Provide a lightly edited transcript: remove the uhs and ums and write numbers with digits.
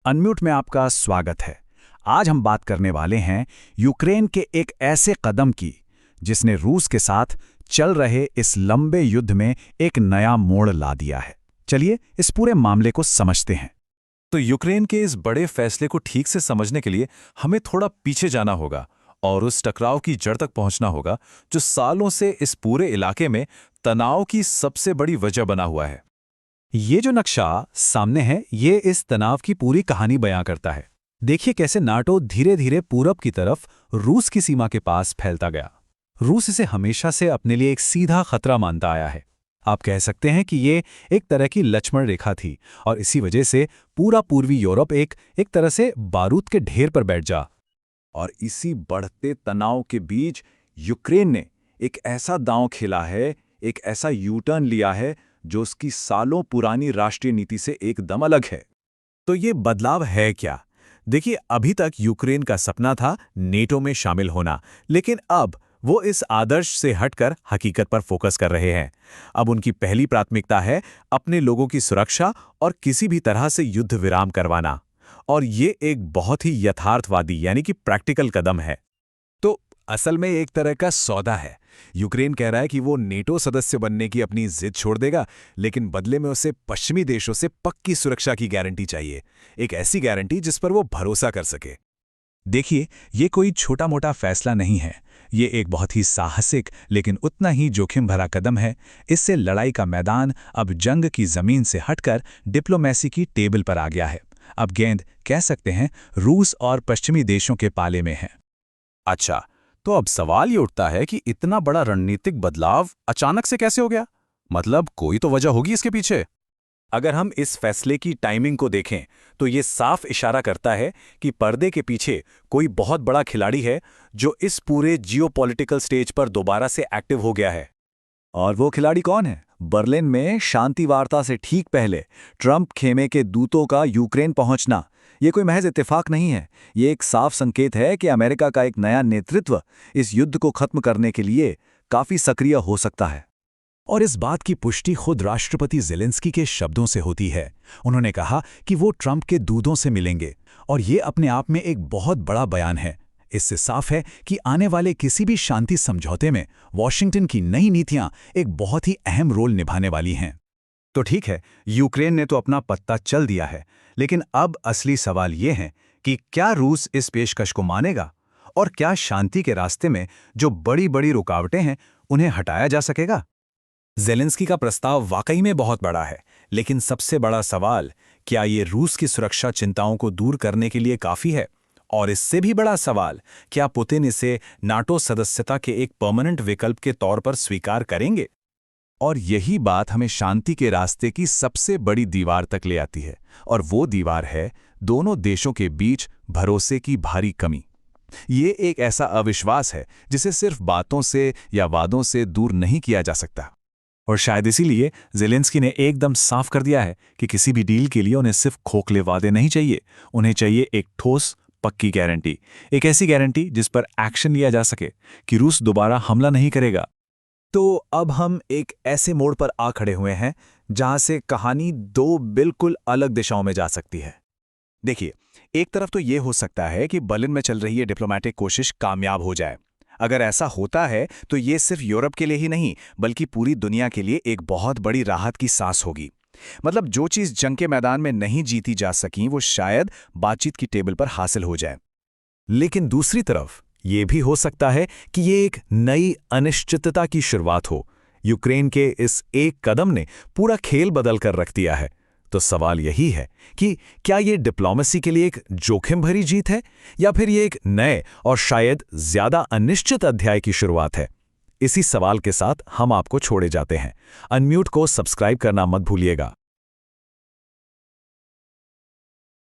Unmute में आपका स्वागत है। आज हम बात करने वाले हैं यूक्रेन के एक ऐसे कदम की जिसने रूस के साथ चल रहे इस लंबे युद्ध में एक नया मोड़ ला दिया है। चलिए इस पूरे मामले को समझते हैं। तो यूक्रेन के इस बड़े फैसले को ठीक से समझने के लिए हमें थोड़ा पीछे जाना होगा और उस टकराव की जड़ तक पहुंचना होगा जो सालों से इस पूरे इलाके में तनाव की सबसे बड़ी वजह बना हुआ है। ये जो नक्शा सामने है, ये इस तनाव की पूरी कहानी बयां करता है। देखिए कैसे नाटो धीरे धीरे पूरब की तरफ रूस की सीमा के पास फैलता गया। रूस इसे हमेशा से अपने लिए एक सीधा खतरा मानता आया है। आप कह सकते हैं कि ये एक तरह की लक्ष्मण रेखा थी और इसी वजह से पूरा पूर्वी यूरोप एक तरह से बारूद के ढेर पर बैठ जा। और इसी बढ़ते तनाव के बीच यूक्रेन ने एक ऐसा दांव खेला है, एक ऐसा यू टर्न लिया है जो उसकी सालों पुरानी राष्ट्रीय नीति से एकदम अलग है। तो ये बदलाव है क्या? देखिए, अभी तक यूक्रेन का सपना था नेटो में शामिल होना, लेकिन अब वो इस आदर्श से हटकर हकीकत पर फोकस कर रहे हैं। अब उनकी पहली प्राथमिकता है अपने लोगों की सुरक्षा और किसी भी तरह से युद्ध विराम करवाना। और ये एक बहुत ही यथार्थवादी यानी कि प्रैक्टिकल कदम है। तो असल में एक तरह का सौदा है। यूक्रेन कह रहा है कि वो नेटो सदस्य बनने की अपनी जिद छोड़ देगा, लेकिन बदले में उसे पश्चिमी देशों से पक्की सुरक्षा की गारंटी चाहिए, एक ऐसी गारंटी जिस पर वो भरोसा कर सके। देखिए, ये कोई छोटा मोटा फैसला नहीं है। ये एक बहुत ही साहसिक लेकिन उतना ही जोखिम भरा कदम है। इससे लड़ाई का मैदान अब जंग की जमीन से हटकर डिप्लोमेसी की टेबल पर आ गया है। अब गेंद कह सकते हैं रूस और पश्चिमी देशों के पाले में है। अच्छा, तो अब सवाल ये उठता है कि इतना बड़ा रणनीतिक बदलाव अचानक से कैसे हो गया? मतलब कोई तो वजह होगी इसके पीछे। अगर हम इस फैसले की टाइमिंग को देखें तो ये साफ इशारा करता है कि पर्दे के पीछे कोई बहुत बड़ा खिलाड़ी है जो इस पूरे जियोपॉलिटिकल स्टेज पर दोबारा से एक्टिव हो गया है। और वो खिलाड़ी कौन है? बर्लिन में शांति वार्ता से ठीक पहले ट्रंप खेमे के दूतों का यूक्रेन पहुंचना, ये कोई महज इत्तेफाक नहीं है। ये एक साफ संकेत है कि अमेरिका का एक नया नेतृत्व इस युद्ध को खत्म करने के लिए काफी सक्रिय हो सकता है। और इस बात की पुष्टि खुद राष्ट्रपति ज़ेलेंस्की के शब्दों से होती है। उन्होंने कहा कि वो ट्रंप के दूतों से मिलेंगे और ये अपने आप में एक बहुत बड़ा बयान है। इससे साफ है कि आने वाले किसी भी शांति समझौते में वॉशिंगटन की नई नीतियां एक बहुत ही अहम रोल निभाने वाली हैं। तो ठीक है, यूक्रेन ने तो अपना पत्ता चल दिया है, लेकिन अब असली सवाल ये है कि क्या रूस इस पेशकश को मानेगा और क्या शांति के रास्ते में जो बड़ी बड़ी रुकावटें हैं उन्हें हटाया जा सकेगा? ज़ेलेंस्की का प्रस्ताव वाकई में बहुत बड़ा है, लेकिन सबसे बड़ा सवाल, क्या ये रूस की सुरक्षा चिंताओं को दूर करने के लिए काफ़ी है? और इससे भी बड़ा सवाल, क्या पुतिन इसे नाटो सदस्यता के एक परमानेंट विकल्प के तौर पर स्वीकार करेंगे? और यही बात हमें शांति के रास्ते की सबसे बड़ी दीवार तक ले आती है, और वो दीवार है दोनों देशों के बीच भरोसे की भारी कमी। ये एक ऐसा अविश्वास है जिसे सिर्फ बातों से या वादों से दूर नहीं किया जा सकता। और शायद इसीलिए ज़ेलेंस्की ने एकदम साफ कर दिया है कि किसी भी डील के लिए उन्हें सिर्फ खोखले वादे नहीं चाहिए, उन्हें चाहिए एक ठोस पक्की गारंटी, एक ऐसी गारंटी जिस पर एक्शन लिया जा सके कि रूस दोबारा हमला नहीं करेगा। तो अब हम एक ऐसे मोड़ पर आ खड़े हुए हैं जहां से कहानी दो बिल्कुल अलग दिशाओं में जा सकती है। देखिए, एक तरफ तो ये हो सकता है कि बर्लिन में चल रही ये डिप्लोमेटिक कोशिश कामयाब हो जाए। अगर ऐसा होता है तो ये सिर्फ यूरोप के लिए ही नहीं बल्कि पूरी दुनिया के लिए एक बहुत बड़ी राहत की सांस होगी। मतलब जो चीज़ जंग के मैदान में नहीं जीती जा सकी वो शायद बातचीत की टेबल पर हासिल हो जाए। लेकिन दूसरी तरफ ये भी हो सकता है कि ये एक नई अनिश्चितता की शुरुआत हो। यूक्रेन के इस एक कदम ने पूरा खेल बदल कर रख दिया है। तो सवाल यही है कि क्या ये डिप्लोमेसी के लिए एक जोखिम भरी जीत है या फिर ये एक नए और शायद ज्यादा अनिश्चित अध्याय की शुरुआत है? इसी सवाल के साथ हम आपको छोड़े जाते हैं। अनम्यूट को सब्सक्राइब करना मत भूलिएगा।